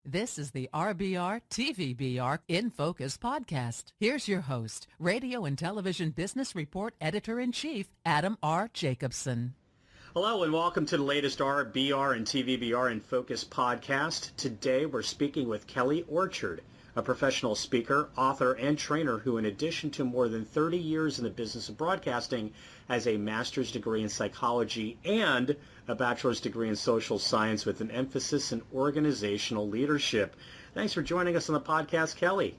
This is the RBR+TVBR InFocus podcast. Here's your host, radio and television business report editor-in-chief, Adam R Jacobson. Hello and welcome to the latest RBR and TVBR InFocus podcast. Today we're speaking with Kelly Orchard, a professional speaker, author, and trainer who, in addition to more than 30 years in the business of broadcasting, has a master's degree in psychology and a bachelor's degree in social science with an emphasis in organizational leadership. Thanks for joining us on the podcast, Kelly.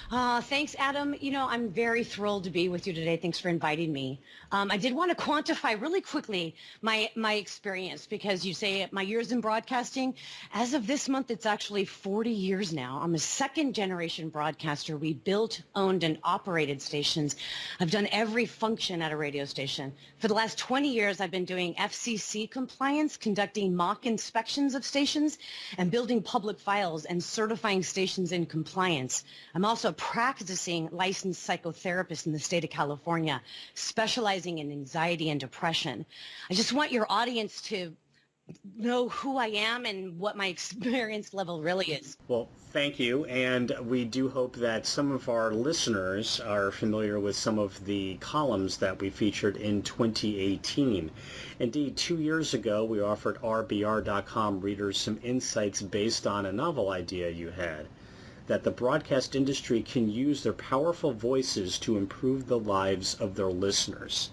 Thanks, Adam. You know, I'm very thrilled to be with you today. Thanks for inviting me. I did want to quantify really quickly my experience because you say my years in broadcasting. As of this month, it's actually 40 years now. I'm a second-generation broadcaster. We built, owned, and operated stations. I've done every function at a radio station. For the last 20 years, I've been doing FCC compliance, conducting mock inspections of stations, and building public files and certifying stations in compliance. I'm also a practicing licensed psychotherapist in the state of California, specializing in anxiety and depression. I just want your audience to know who I am and what my experience level really is. Well, thank you. And we do hope that some of our listeners are familiar with some of the columns that we featured in 2018. Indeed, 2 years ago, we offered RBR.com readers some insights based on a novel idea you had, that the broadcast industry can use their powerful voices to improve the lives of their listeners.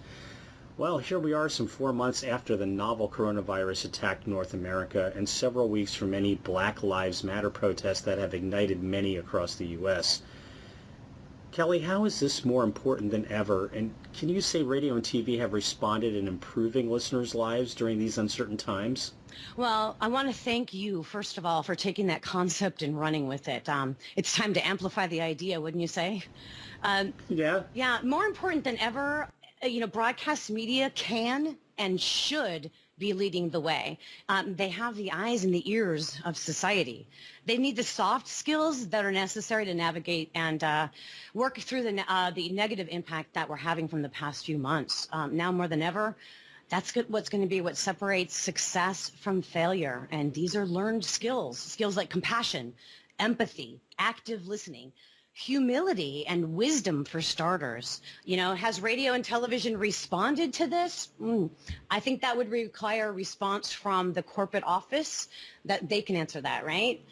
Well, here we are some 4 months after the novel coronavirus attacked North America and several weeks from many Black Lives Matter protests that have ignited many across the U.S. Kelly, how is this more important than ever? And can you say radio and TV have responded in improving listeners' lives during these uncertain times? Well, I want to thank you, first of all, for taking that concept and running with it. It's time to amplify the idea, wouldn't you say? Yeah, more important than ever, broadcast media can and should be leading the way. They have the eyes and the ears of society. They need the soft skills that are necessary to navigate and work through the negative impact that we're having from the past few months. Now more than ever, that's what's going to be what separates success from failure. And these are learned skills like compassion, empathy, active listening, humility, and wisdom for starters. Has radio and television responded to this? I think that would require a response from the corporate office that they can answer that, right?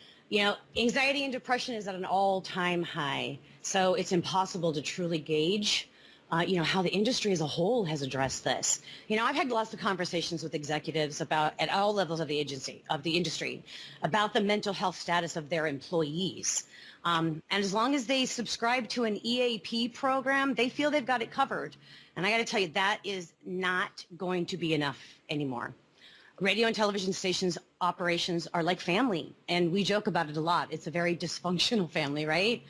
Anxiety and depression is at an all-time high. So it's impossible to truly gauge how the industry as a whole has addressed this. I've had lots of conversations with executives at all levels of the industry, about the mental health status of their employees. And as long as they subscribe to an EAP program, they feel they've got it covered. And I got to tell you, that is not going to be enough anymore. Radio and television stations operations are like family, and we joke about it a lot. It's a very dysfunctional family, right?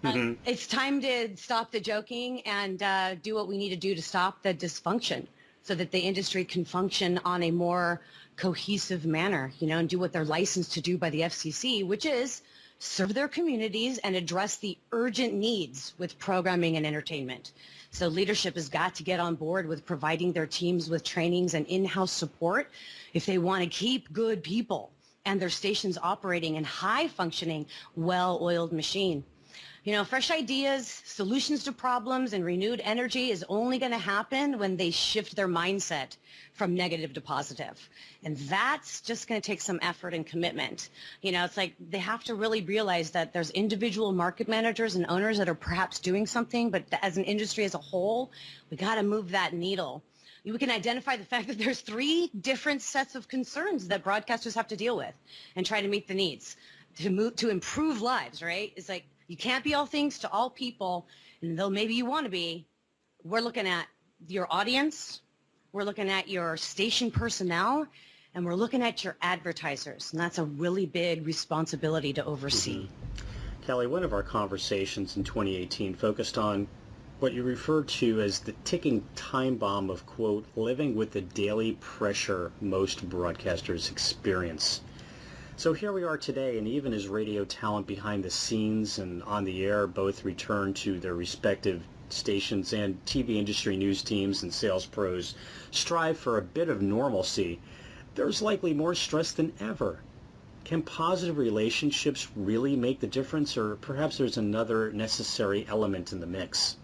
It's time to stop the joking and do what we need to do to stop the dysfunction so that the industry can function on a more cohesive manner, and do what they're licensed to do by the FCC, which is serve their communities and address the urgent needs with programming and entertainment. So leadership has got to get on board with providing their teams with trainings and in-house support if they want to keep good people and their stations operating in high-functioning, well-oiled machine. Fresh ideas, solutions to problems, and renewed energy is only going to happen when they shift their mindset from negative to positive. And that's just going to take some effort and commitment. It's like they have to really realize that there's individual market managers and owners that are perhaps doing something, but as an industry as a whole, we got to move that needle. We can identify the fact that there's 3 different sets of concerns that broadcasters have to deal with and try to meet the needs to improve lives, right? It's like, you can't be all things to all people, and though maybe you want to be, we're looking at your audience, we're looking at your station personnel, and we're looking at your advertisers, and that's a really big responsibility to oversee. Kelly, one of our conversations in 2018 focused on what you referred to as the ticking time bomb of, quote, living with the daily pressure most broadcasters experience. So here we are today, and even as radio talent behind the scenes and on the air both return to their respective stations and TV industry news teams and sales pros strive for a bit of normalcy, there's likely more stress than ever. Can positive relationships really make the difference, or perhaps there's another necessary element in the mix?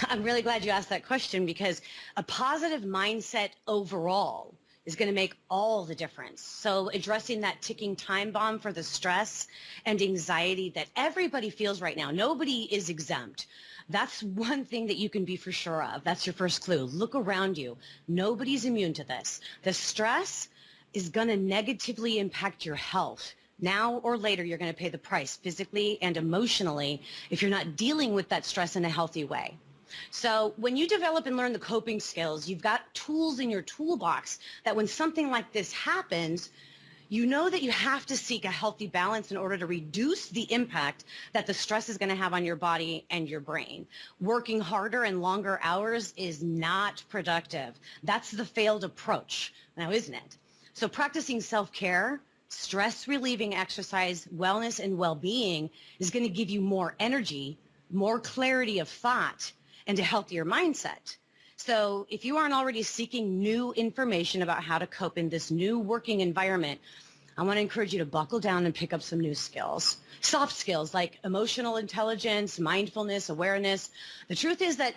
I'm really glad you asked that question, because a positive mindset overall is going to make all the difference. So addressing that ticking time bomb for the stress and anxiety that everybody feels right now. Nobody is exempt. That's one thing that you can be for sure of. That's your first clue. Look around you. Nobody's immune to this. The stress is going to negatively impact your health. Now or later, you're going to pay the price physically and emotionally if you're not dealing with that stress in a healthy way. So when you develop and learn the coping skills, you've got tools in your toolbox that when something like this happens, you know that you have to seek a healthy balance in order to reduce the impact that the stress is going to have on your body and your brain. Working harder and longer hours is not productive. That's the failed approach now, isn't it? So practicing self-care, stress-relieving exercise, wellness, and well-being is going to give you more energy, more clarity of thought, and a healthier mindset. So if you aren't already seeking new information about how to cope in this new working environment, I want to encourage you to buckle down and pick up some new skills. Soft skills like emotional intelligence, mindfulness, awareness. The truth is that,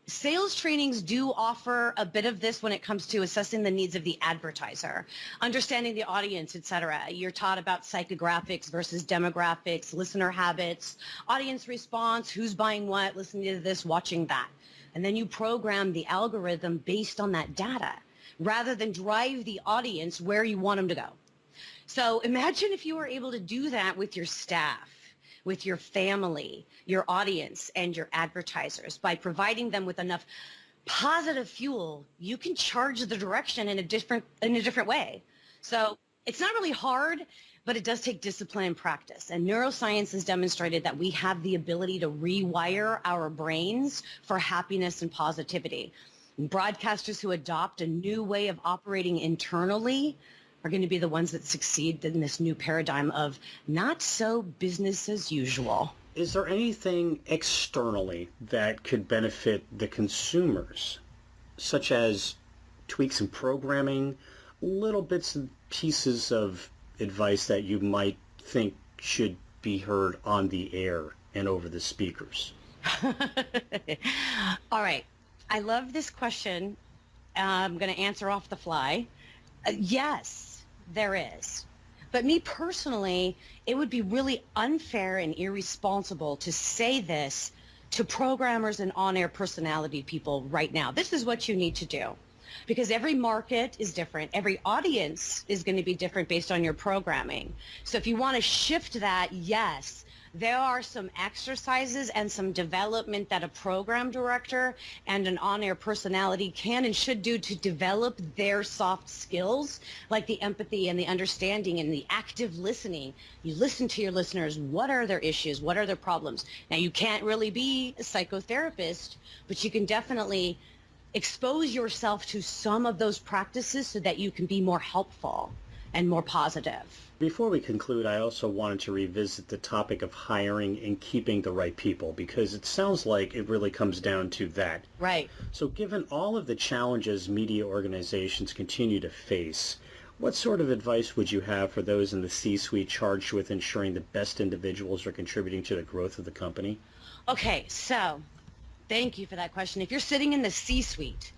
sales trainings do offer a bit of this when it comes to assessing the needs of the advertiser, understanding the audience, etc. You're taught about psychographics versus demographics, listener habits, audience response, who's buying what, listening to this, watching that. And then you program the algorithm based on that data rather than drive the audience where you want them to go. So imagine if you were able to do that with your staff, with your family, your audience, and your advertisers. By providing them with enough positive fuel, you can charge the direction in a different way. So it's not really hard, but it does take discipline and practice. And neuroscience has demonstrated that we have the ability to rewire our brains for happiness and positivity. And broadcasters who adopt a new way of operating internally are going to be the ones that succeed in this new paradigm of not so business as usual. Is there anything externally that could benefit the consumers, such as tweaks in programming, little bits and pieces of advice that you might think should be heard on the air and over the speakers? All right. I love this question. I'm going to answer off the fly. Yes. There is. But me personally, it would be really unfair and irresponsible to say this to programmers and on-air personality people right now. This is what you need to do. Because every market is different. Every audience is going to be different based on your programming. So if you want to shift that, yes, there are some exercises and some development that a program director and an on-air personality can and should do to develop their soft skills, like the empathy and the understanding and the active listening. You listen to your listeners. What are their issues? What are their problems? Now, you can't really be a psychotherapist, but you can definitely expose yourself to some of those practices so that you can be more helpful and more positive. Before we conclude, I also wanted to revisit the topic of hiring and keeping the right people, because it sounds like it really comes down to that. Right. So given all of the challenges media organizations continue to face, what sort of advice would you have for those in the C-suite charged with ensuring the best individuals are contributing to the growth of the company? Okay, so thank you for that question. If you're sitting in the C-suite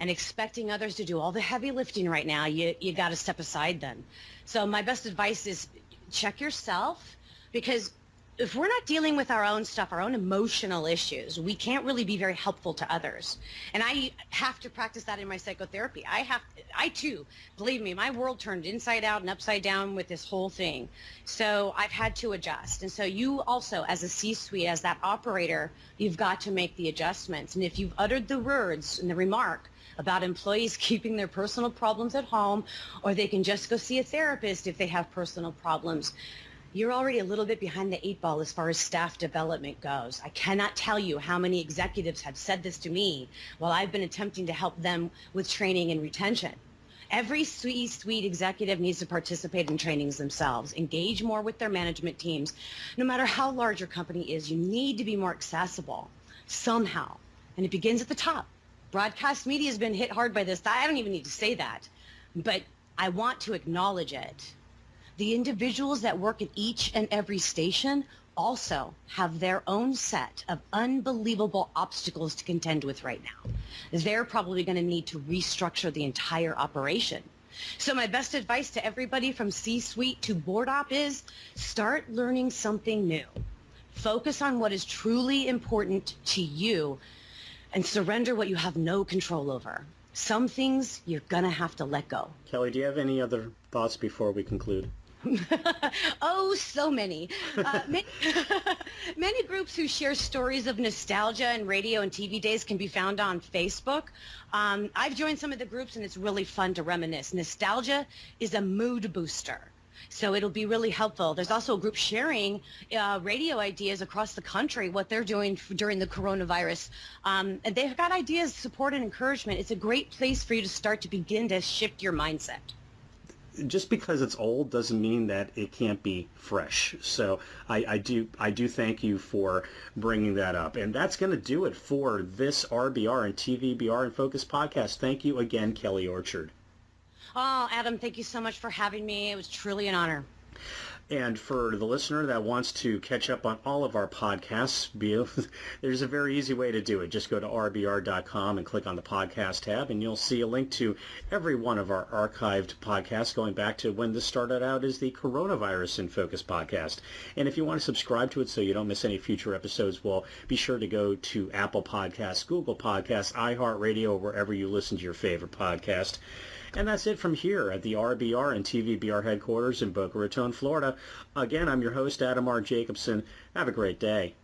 and expecting others to do all the heavy lifting right now, you got to step aside then. So my best advice is check yourself, because if we're not dealing with our own stuff, our own emotional issues, we can't really be very helpful to others. And I have to practice that in my psychotherapy. I too, believe me, my world turned inside out and upside down with this whole thing. So I've had to adjust. And so you also, as a C-suite, as that operator, you've got to make the adjustments. And if you've uttered the words and the remark about employees keeping their personal problems at home, or they can just go see a therapist if they have personal problems, you're already a little bit behind the eight ball as far as staff development goes. I cannot tell you how many executives have said this to me while I've been attempting to help them with training and retention. Every C-suite executive needs to participate in trainings themselves, engage more with their management teams. No matter how large your company is, you need to be more accessible somehow, and it begins at the top. Broadcast media has been hit hard by this. I don't even need to say that, but I want to acknowledge it. The individuals that work at each and every station also have their own set of unbelievable obstacles to contend with right now. They're probably going to need to restructure the entire operation. So my best advice to everybody from C-suite to board op is start learning something new. Focus on what is truly important to you and surrender what you have no control over. Some things you're going to have to let go. Kelly, do you have any other thoughts before we conclude? Oh, so many. Many groups who share stories of nostalgia and radio and TV days can be found on Facebook. I've joined some of the groups, and it's really fun to reminisce. Nostalgia is a mood booster, so it'll be really helpful. There's also a group sharing radio ideas across the country, what they're doing during the coronavirus. And they've got ideas, support, and encouragement. It's a great place for you to start to begin to shift your mindset. Just because it's old doesn't mean that it can't be fresh. So I do thank you for bringing that up. And that's going to do it for this RBR and TVBR InFocus podcast. Thank you again, Kelly Orchard. Oh, Adam, thank you so much for having me. It was truly an honor. And for the listener that wants to catch up on all of our podcasts, there's a very easy way to do it. Just go to rbr.com and click on the podcast tab, and you'll see a link to every one of our archived podcasts going back to when this started out as the Coronavirus in Focus podcast. And if you want to subscribe to it so you don't miss any future episodes, well, be sure to go to Apple Podcasts, Google Podcasts, iHeartRadio, or wherever you listen to your favorite podcast. And that's it from here at the RBR and TVBR headquarters in Boca Raton, Florida. Again, I'm your host, Adam R Jacobson. Have a great day.